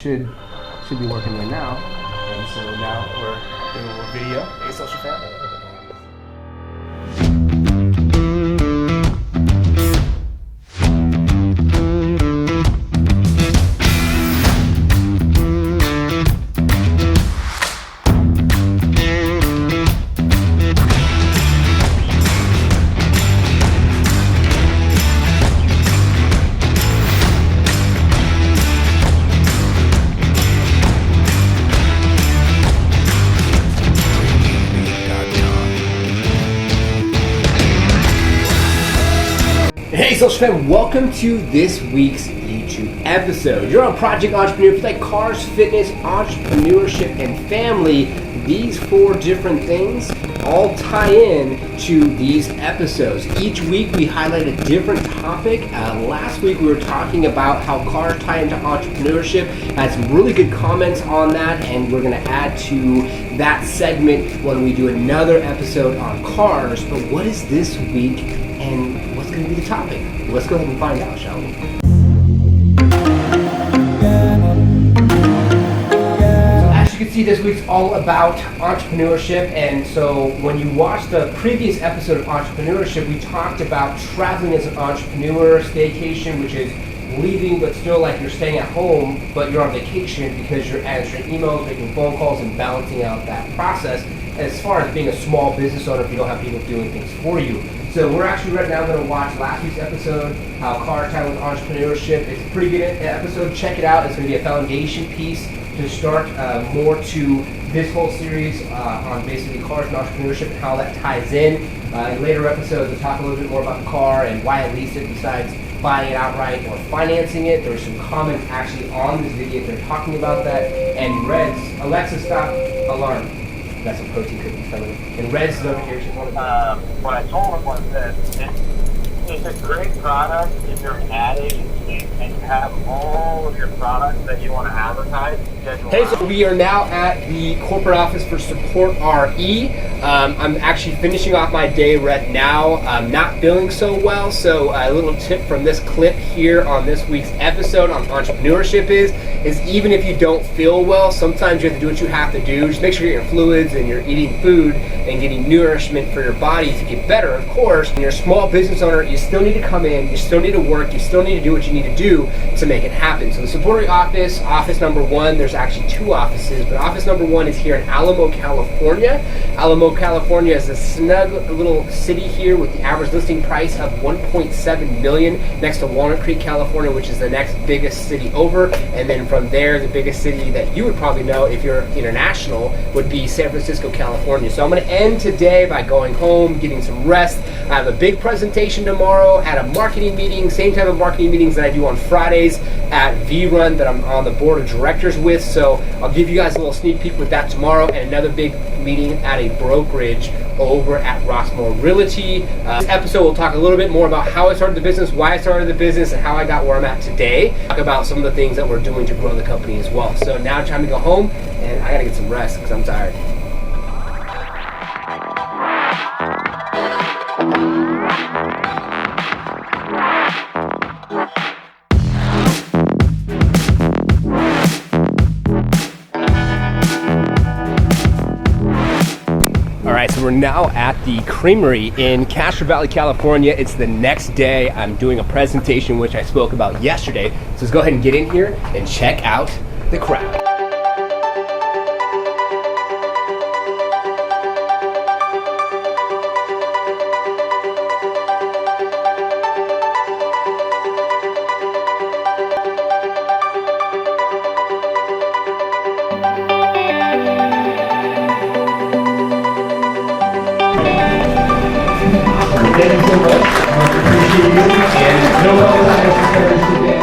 should be working there now. And so now we're doing a little video. Hey, social fan. Hey social fan, welcome to this week's YouTube episode. You're on Project Entrepreneur. If you like cars, fitness, entrepreneurship, and family, these four different things all tie in to these episodes. Each week we highlight a different topic. Last week we were talking about how cars tie into entrepreneurship. Had some really good comments on that, and we're going to add to that segment when we do another episode on cars. But what is this week and what's going to be the topic? Let's go ahead and find out, shall we? You can see this week's all about entrepreneurship, and so when you watch the previous episode of entrepreneurship, we talked about traveling as an entrepreneur, staycation, which is leaving but still like you're staying at home but you're on vacation because you're answering emails, making phone calls, and balancing out that process as far as being a small business owner if you don't have people doing things for you. So we're actually right now going to watch last week's episode, how cars tie with entrepreneurship. It's a pretty good episode. Check it out. It's going to be a foundation piece to start more to this whole series on basically cars and entrepreneurship and how that ties in. In later episodes, we'll talk a little bit more about the car and why I leased it besides buying it outright or financing it. There were some comments actually on this video that are talking about that. And Red's, Alexa, stop alarm. That's some protein cookies coming. And Red's is over here. She's one of them. What I told him was that it's a great product if you're an ad agency and you have all of your products that you want to advertise. Hey, so we are now at the corporate office for Support RE. I'm actually finishing off my day right now. I'm not feeling so well, so a little tip from this clip here on this week's episode on entrepreneurship is even if you don't feel well, sometimes you have to do what you have to do. Just make sure you're getting fluids and you're eating food and getting nourishment for your body to get better, of course. When you're a small business owner, you still need to come in, you still need to work, you still need to do what you need to do to make it happen. So the Support RE office, office number 1, there's actually 2 offices, but office number 1 is here in Alamo, California. Alamo, California is a snug little city here with the average listing price of $1.7 million next to Walnut Creek, California, which is the next biggest city over. And then from there, the biggest city that you would probably know if you're international would be San Francisco, California. So I'm going to end today by going home, getting some rest. I have a big presentation tomorrow at a marketing meeting, same type of marketing meetings that I do on Fridays at V-Run that I'm on the board of directors with. So I'll give you guys a little sneak peek with that tomorrow, and another big meeting at a brokerage over at Rossmore Realty. This episode we'll talk a little bit more about how I started the business, why I started the business, and how I got where I'm at today. Talk about some of the things that we're doing to grow the company as well. So now time to go home, and I gotta get some rest because I'm tired. Alright, so we're now at the Creamery in Castro Valley, California. It's the next day. I'm doing a presentation which I spoke about yesterday. So let's go ahead and get in here and check out the crowd. Thank you so much. I appreciate you. And no one else today.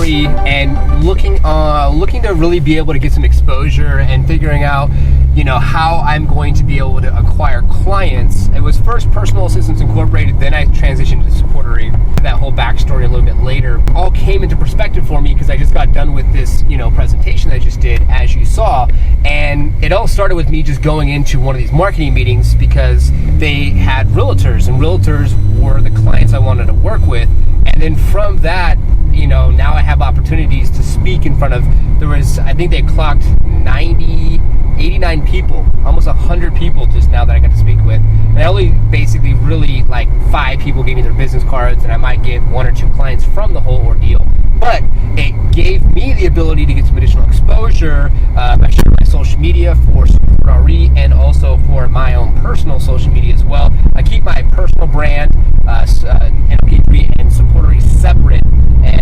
RE and looking to really be able to get some exposure and figuring out, how I'm going to be able to acquire clients. It was first Personal Assistants Incorporated, then I transitioned to Support RE. That whole backstory a little bit later all came into perspective for me because I just got done with this, presentation that I just did, as you saw, and it all started with me just going into one of these marketing meetings because they had realtors, and realtors were the clients I wanted to work with. And then from that, now I have opportunities to speak in front of, I think they clocked 89 people, almost 100 people just now that I got to speak with. And I only basically really, 5 people gave me their business cards, and I might get 1 or 2 clients from the whole ordeal. But it gave me the ability to get some additional exposure. I shared my social media for Support RE and also for my own personal social media as well. I keep my personal brand, NLKIII and Support RE separate, and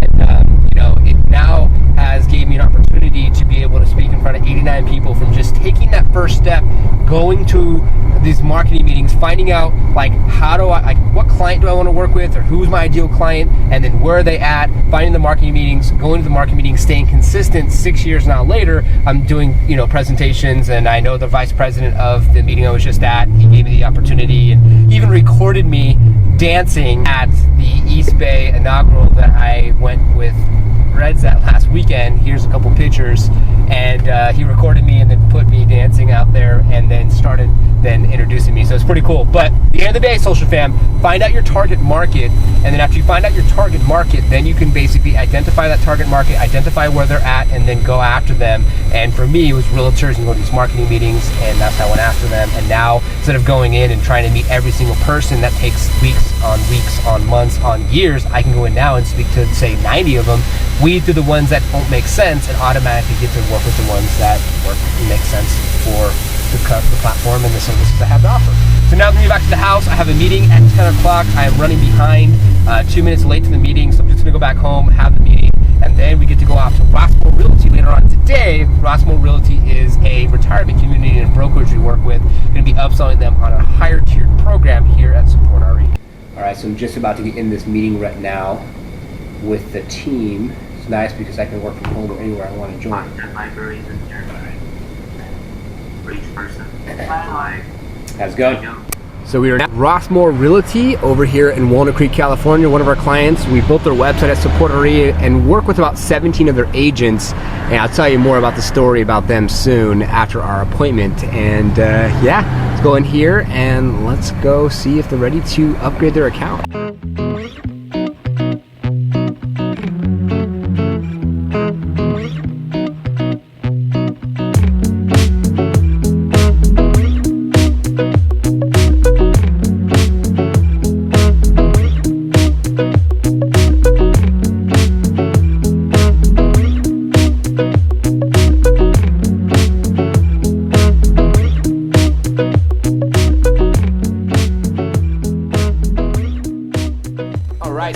it now has gave me an opportunity to be able to speak in front of 89 people from just taking that first step, going to these marketing meetings, finding out what client do I want to work with, or who's my ideal client, and then where are they at, finding the marketing meetings, going to the marketing meetings, staying consistent. 6 years now later, I'm doing presentations, and I know the vice president of the meeting I was just at, he gave me the opportunity and even recorded me dancing at the East Bay inaugural that I went with Reds at last weekend. Here's a couple pictures, and he recorded me and then put me dancing out there, and then started introducing me. So it's pretty cool. But at the end of the day, social fam, find out your target market, and then after you find out your target market, then you can basically identify that target market, identify where they're at, and then go after them. And for me, it was realtors and go to these marketing meetings, and that's how I went after them. And now, instead of going in and trying to meet every single person that takes weeks, on months, on years, I can go in now and speak to, say, 90 of them, weed through the ones that don't make sense, and automatically get to work with the ones that make sense for the platform and the services I have to offer. So now that we're back to the house, I have a meeting at 10 o'clock. I am running behind, 2 minutes late to the meeting, so I'm just going to go back home, have the meeting, and then we get to go off to Rossmore Realty later on today. Rossmore Realty is a retirement community and brokerage we work with. Going to be upselling them on a higher tiered program here at Support RE. All right, so I'm just about to get in this meeting right now with the team. It's nice because I can work from home or anywhere I want to join. Libraries in here for each person. How's it going? So we are at Rossmore Realty over here in Walnut Creek, California. One of our clients, we built their website at Support RE and work with about 17 of their agents. And I'll tell you more about the story about them soon after our appointment. And let's go in here and let's go see if they're ready to upgrade their account.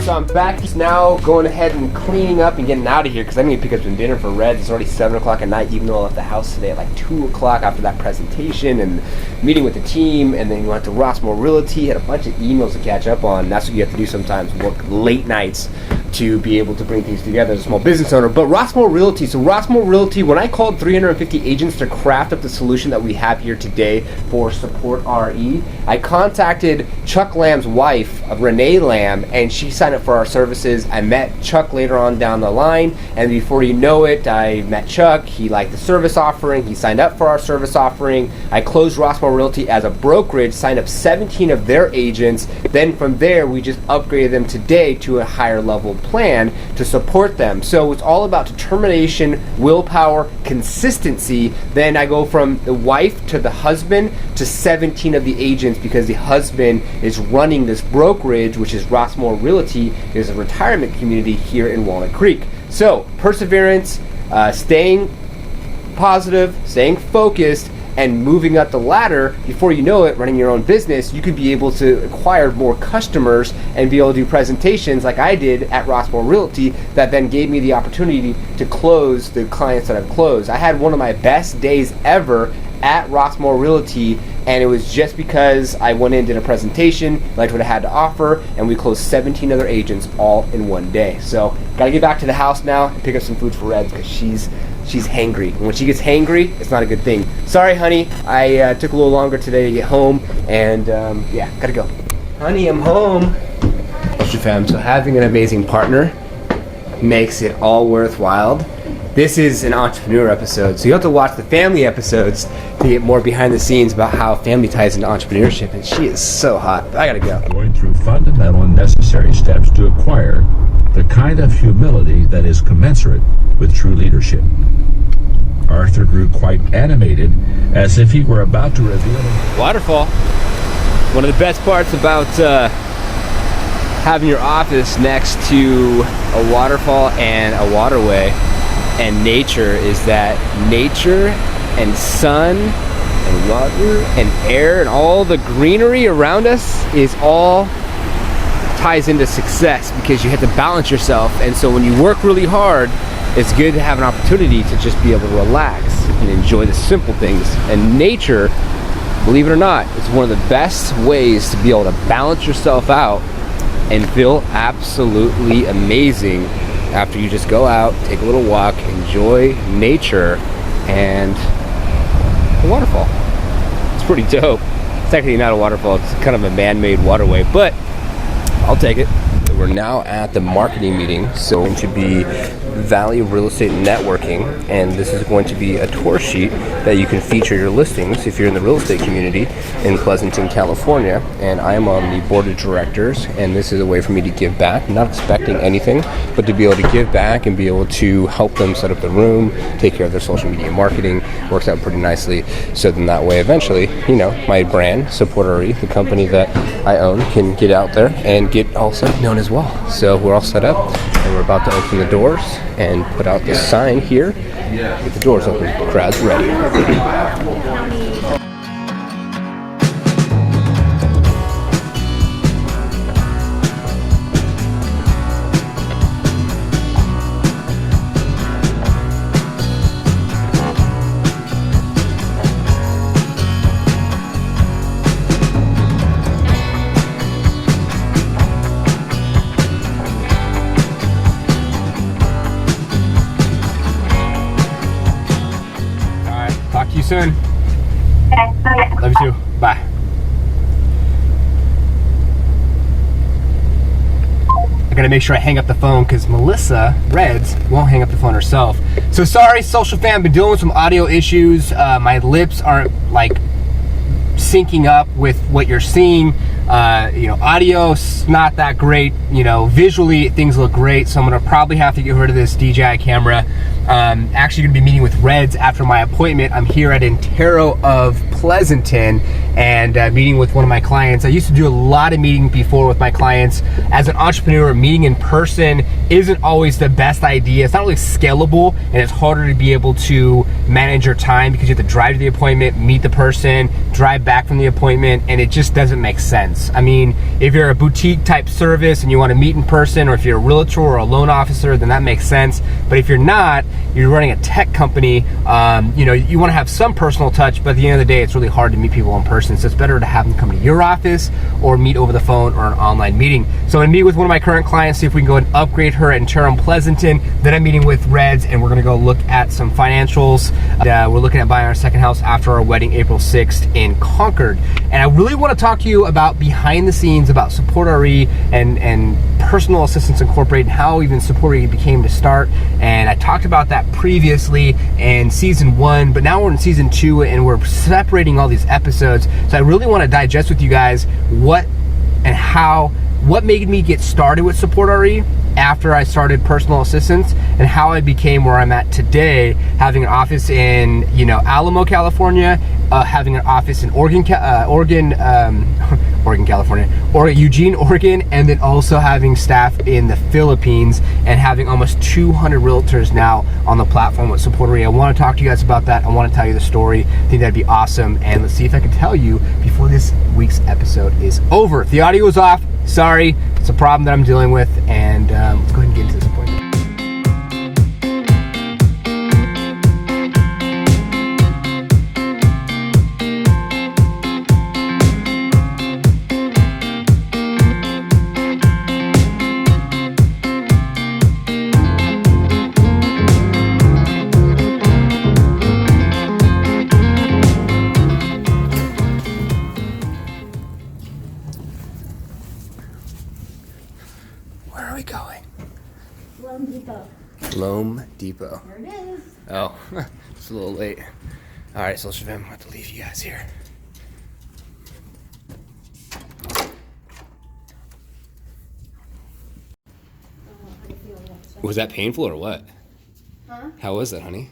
So I'm back just now, going ahead and cleaning up and getting out of here because I'm going to pick up some dinner for Reds. It's already 7 o'clock at night, even though I left the house today at 2 o'clock after that presentation and meeting with the team. And then we went to Rossmore Realty, had a bunch of emails to catch up on. That's what you have to do sometimes, work late nights to be able to bring things together as a small business owner. But Rossmore Realty, when I called 350 agents to craft up the solution that we have here today for Support RE, I contacted Chuck Lamb's wife, Renee Lamb, and she signed up for our services. I met Chuck later on down the line, and before you know it, I met Chuck. He liked the service offering. He signed up for our service offering. I closed Rossmore Realty as a brokerage, signed up 17 of their agents. Then from there, we just upgraded them today to a higher level plan to support them. So it's all about determination, willpower, consistency. Then I go from the wife to the husband to 17 of the agents because the husband is running this brokerage, which is Rossmore Realty, is a retirement community here in Walnut Creek. So perseverance, staying positive, staying focused, and moving up the ladder. Before you know it, running your own business, you could be able to acquire more customers and be able to do presentations like I did at Rossmore Realty that then gave me the opportunity to close the clients that I've closed. I had one of my best days ever at Rossmore Realty, and it was just because I went in, did a presentation, liked what I had to offer, and we closed 17 other agents all in one day. So gotta get back to the house now and pick up some food for Reds because she's hangry. And when she gets hangry, it's not a good thing. Sorry, honey, I took a little longer today to get home, and yeah, gotta go. Honey, I'm home. Fam, so having an amazing partner makes it all worthwhile. This is an entrepreneur episode, so you have to watch the family episodes to get more behind the scenes about how family ties into entrepreneurship, and she is so hot. I gotta go. Going through fundamental and necessary steps to acquire the kind of humility that is commensurate with true leadership. Arthur grew quite animated, as if he were about to reveal Waterfall. One of the best parts about having your office next to a waterfall and a waterway and nature is that nature and sun and water and air and all the greenery around us is all ties into success, because you have to balance yourself. And so when you work really hard, it's good to have an opportunity to just be able to relax and enjoy the simple things. And nature, believe it or not, is one of the best ways to be able to balance yourself out and feel absolutely amazing after you just go out, take a little walk, enjoy nature and the waterfall. It's pretty dope. It's actually not a waterfall, it's kind of a man-made waterway, but I'll take it. We're now at the marketing meeting, so it's going to be Valley Real Estate Networking, and this is going to be a tour sheet that you can feature your listings if you're in the real estate community in Pleasanton, California. And I am on the board of directors, and this is a way for me to give back. I'm not expecting anything, but to be able to give back and be able to help them set up the room, take care of their social media marketing, works out pretty nicely. So then that way, eventually, you know, my brand, Support RE, the company that I own, can get out there and get also known as well. So we're all set up, and we're about to open the doors and put out the sign here. Get the doors open. Crowd's ready. Talk to you soon. Love you too. Bye. I gotta make sure I hang up the phone because Melissa Reds won't hang up the phone herself. So sorry, social fam, been dealing with some audio issues. My lips aren't like syncing up with what you're seeing. You know, audio's not that great. You know, visually things look great, so I'm gonna probably have to get rid of this DJI camera. Actually gonna be meeting with Reds after my appointment. I'm here at Intero of Pleasanton and meeting with one of my clients. I used to do a lot of meeting before with my clients. As an entrepreneur, meeting in person isn't always the best idea. It's not really scalable, and it's harder to be able to manage your time because you have to drive to the appointment, meet the person, drive back from the appointment, and it just doesn't make sense. I mean, if you're a boutique type service and you want to meet in person, or if you're a realtor or a loan officer, then that makes sense. But if you're not, you're running a tech company, you know, you want to have some personal touch, but at the end of the day, it's really hard to meet people in person. So it's better to have them come to your office or meet over the phone or an online meeting. So I'm gonna meet with one of my current clients, see if we can go and upgrade her in Intero Pleasanton. Then I'm meeting with Reds, and we're gonna go look at some financials. We're looking at buying our second house after our wedding, April 6th in Concord. And I really want to talk to you about behind the scenes about Support RE and Personal Assistance Incorporated, and how even Support RE became to start. And I talked about that previously in season 1, but now we're in season 2 and we're separating all these episodes. So I really want to digest with you guys what made me get started with Support RE after I started Personal Assistance, and how I became where I'm at today, having an office in, you know, Alamo, California, having an office in Eugene, Oregon, and then also having staff in the Philippines, and having almost 200 realtors now on the platform with Support RE. I want to talk to you guys about that. I want to tell you the story. I think that'd be awesome, and let's see if I can tell you before this week's episode is over. If the audio is off, sorry, it's a problem that I'm dealing with, and let's go ahead and get into this appointment. Loam Depot. Loam Depot. There it is. Oh, it's a little late. All right, Social Fam, I'm about to leave you guys here. Was that painful or what? Huh? How was that, honey?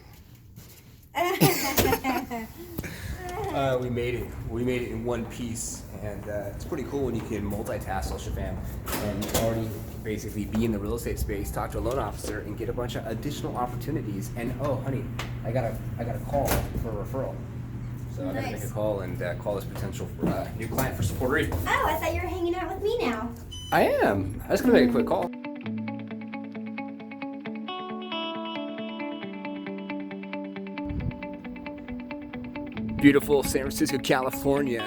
We made it. We made it in one piece, and it's pretty cool when you can multitask, Social Fam, and already basically be in the real estate space, talk to a loan officer, and get a bunch of additional opportunities. And oh, honey, I got a call for a referral, so I gotta make a call and call this potential new client for Support RE. Oh, I thought you were hanging out with me now. I am. I was gonna make a quick call. Beautiful San Francisco, California.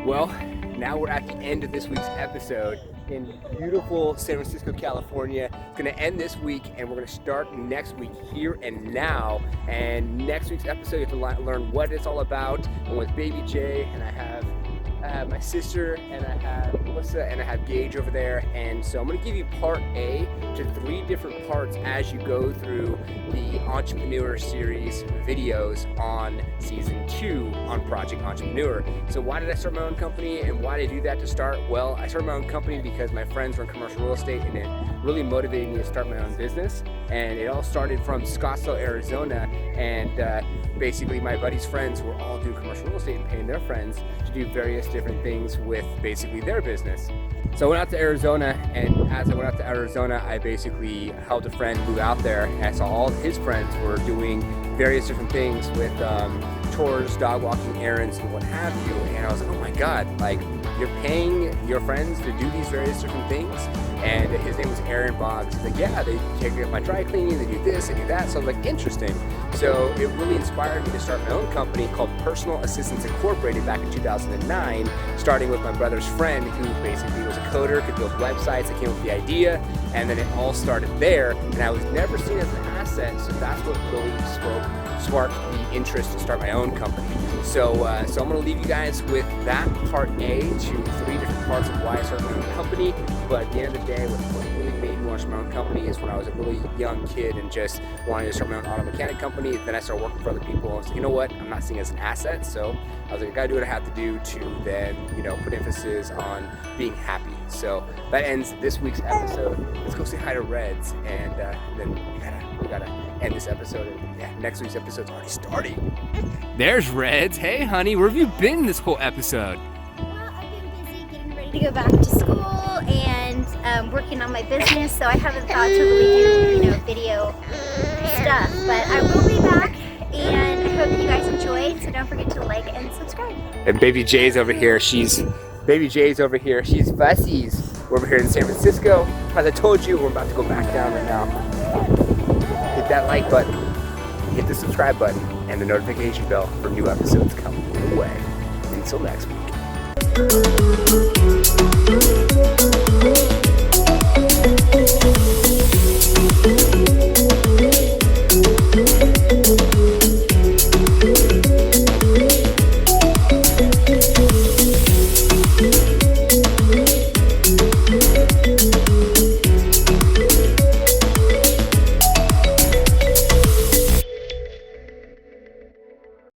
Well, now we're at the end of this week's episode in beautiful San Francisco, California. It's gonna end this week and we're gonna start next week here and now. And next week's episode, you have to learn what it's all about. I'm with Baby J, and I have my sister, and I have Melissa, and I have Gage over there. And so I'm gonna give you part A to 3 different parts as you go through the Entrepreneur Series videos on season 2 on Project Entrepreneur. So why did I start my own company, and why did I do that to start? Well, I started my own company because my friends were in commercial real estate, and it really motivated me to start my own business. And it all started from Scottsdale, Arizona, and basically my buddies' friends were all doing commercial real estate and paying their friends to do various different things with basically their business. So I went out to Arizona, and as I went out to Arizona, I basically helped a friend move out there, and I saw all his friends were doing various different things with tours, dog walking, errands, and what have you. And I was like, oh my God, like, you're paying your friends to do these various different things? And his name was Aaron Boggs. He's like, yeah, they take my dry cleaning, they do this, they do that. So I was like, interesting. So it really inspired me to start my own company called Personal Assistance Incorporated back in 2009, starting with my brother's friend, who basically was a coder, could build websites. I came up with the idea, and then it all started there. And I was never seen as an asset, so that's what really sparked the interest to start my own company. So I'm going to leave you guys with that part A to 3 different parts of why I started my own company. But at the end of the day, what really made me want to start my own company is when I was a really young kid and just wanted to start my own auto mechanic company. Then I started working for other people. I was like, you know what? I'm not seen as an asset. So I was like, I got to do what I have to do to then, put emphasis on being happy. So that ends this week's episode. Let's go say hi to Reds, and then we gotta end this episode. And yeah, next week's episode's already starting. There's Reds. Hey, honey, where have you been this whole episode? Well, I've been busy getting ready to go back to school and working on my business, so I haven't thought to really do, video stuff. But I will be back, and I hope you guys enjoyed. So don't forget to like and subscribe. And Baby J's over here. She's fussies. We're over here in San Francisco. As I told you, we're about to go back down right now. Hit that like button, hit the subscribe button, and the notification bell for new episodes coming your way. Until next week.